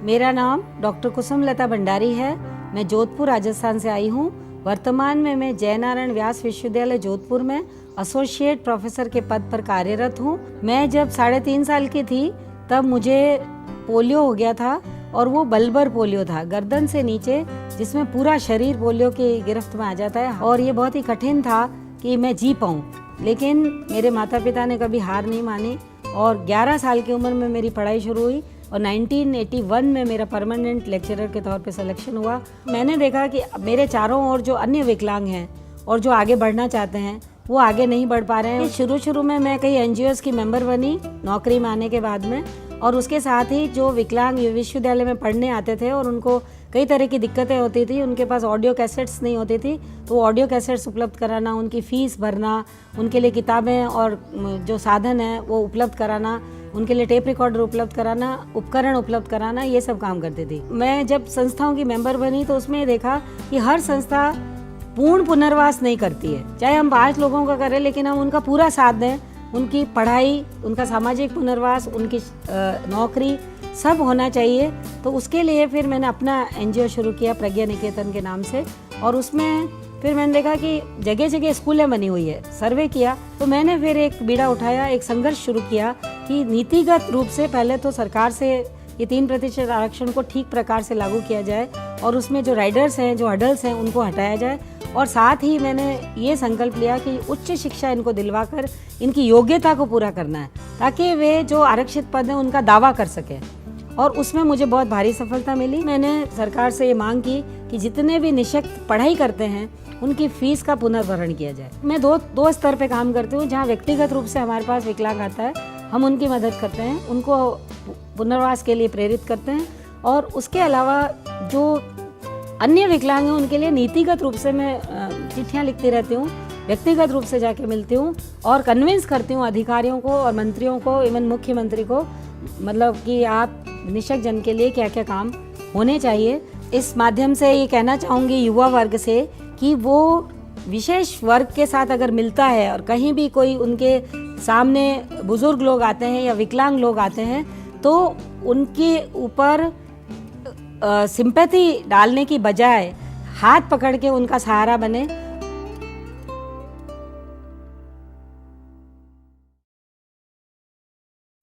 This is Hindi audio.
मेरा नाम डॉक्टर कुसुमलता भंडारी है। मैं जोधपुर राजस्थान से आई हूँ। वर्तमान में मैं जयनारायण व्यास विश्वविद्यालय जोधपुर में एसोसिएट प्रोफेसर के पद पर कार्यरत हूँ। मैं जब 3.5 साल की थी तब मुझे पोलियो हो गया था और वो बल्बर पोलियो था, गर्दन से नीचे, जिसमें पूरा शरीर पोलियो की गिरफ्त में आ जाता है और ये बहुत ही कठिन था कि मैं जी पाऊँ। लेकिन मेरे माता पिता ने कभी हार नहीं मानी और 11 साल की उम्र में मेरी पढ़ाई शुरू हुई और 1981 में मेरा परमानेंट लेक्चरर के तौर पे सिलेक्शन हुआ। मैंने देखा कि मेरे चारों ओर जो अन्य विकलांग हैं और जो आगे बढ़ना चाहते हैं वो आगे नहीं बढ़ पा रहे हैं। शुरू में मैं कई एनजीओज़ की मेंबर बनी नौकरी में आने के बाद में, और उसके साथ ही जो विकलांग विश्वविद्यालय में पढ़ने आते थे और उनको कई तरह की दिक्कतें होती थी, उनके पास ऑडियो कैसेट्स नहीं होती थी, तो ऑडियो कैसेट्स उपलब्ध कराना, उनकी फ़ीस भरना, उनके लिए किताबें और जो साधन है वो उपलब्ध कराना, उनके लिए टेप रिकॉर्डर उपलब्ध कराना, उपकरण उपलब्ध कराना, ये सब काम करती थी। मैं जब संस्थाओं की मेंबर बनी तो उसमें देखा कि हर संस्था पूर्ण पुनर्वास नहीं करती है। चाहे हम 5 लोगों का करें लेकिन हम उनका पूरा साथ दें, उनकी पढ़ाई, उनका सामाजिक पुनर्वास, उनकी नौकरी, सब होना चाहिए। तो उसके लिए फिर मैंने अपना एनजीओ शुरू किया प्रज्ञा निकेतन के नाम से, और उसमें फिर मैंने देखा कि जगह जगह स्कूलें बनी हुई है। सर्वे किया तो मैंने फिर एक बीड़ा उठाया, एक संघर्ष शुरू किया कि नीतिगत रूप से पहले तो सरकार से ये 3% आरक्षण को ठीक प्रकार से लागू किया जाए और उसमें जो राइडर्स हैं, जो अडल्ट हैं, उनको हटाया जाए। और साथ ही मैंने ये संकल्प लिया कि उच्च शिक्षा इनको दिलवाकर इनकी योग्यता को पूरा करना है ताकि वे जो आरक्षित पद हैं उनका दावा कर सकें, और उसमें मुझे बहुत भारी सफलता मिली। मैंने सरकार से ये मांग की कि जितने भी निःशक्त पढ़ाई करते हैं उनकी फीस का पुनर्भरण किया जाए। मैं दो स्तर पे काम करती हूँ। जहाँ व्यक्तिगत रूप से हमारे पास विकलांग आता है, हम उनकी मदद करते हैं, उनको पुनर्वास के लिए प्रेरित करते हैं, और उसके अलावा जो अन्य विकलांग हैं उनके लिए नीतिगत रूप से मैं चिट्ठियाँ लिखती रहती हूँ, व्यक्तिगत रूप से जाके मिलती हूँ और कन्विंस करती हूँ अधिकारियों को और मंत्रियों को, इवन मुख्यमंत्री को, मतलब कि आप निःशक्त जन के लिए क्या क्या काम होने चाहिए। इस माध्यम से ये कहना चाहूँगी युवा वर्ग से कि वो विशेष वर्ग के साथ अगर मिलता है और कहीं भी कोई उनके सामने बुजुर्ग लोग आते हैं या विकलांग लोग आते हैं तो उनके ऊपर सिंपैथी डालने की बजाय हाथ पकड़ के उनका सहारा बने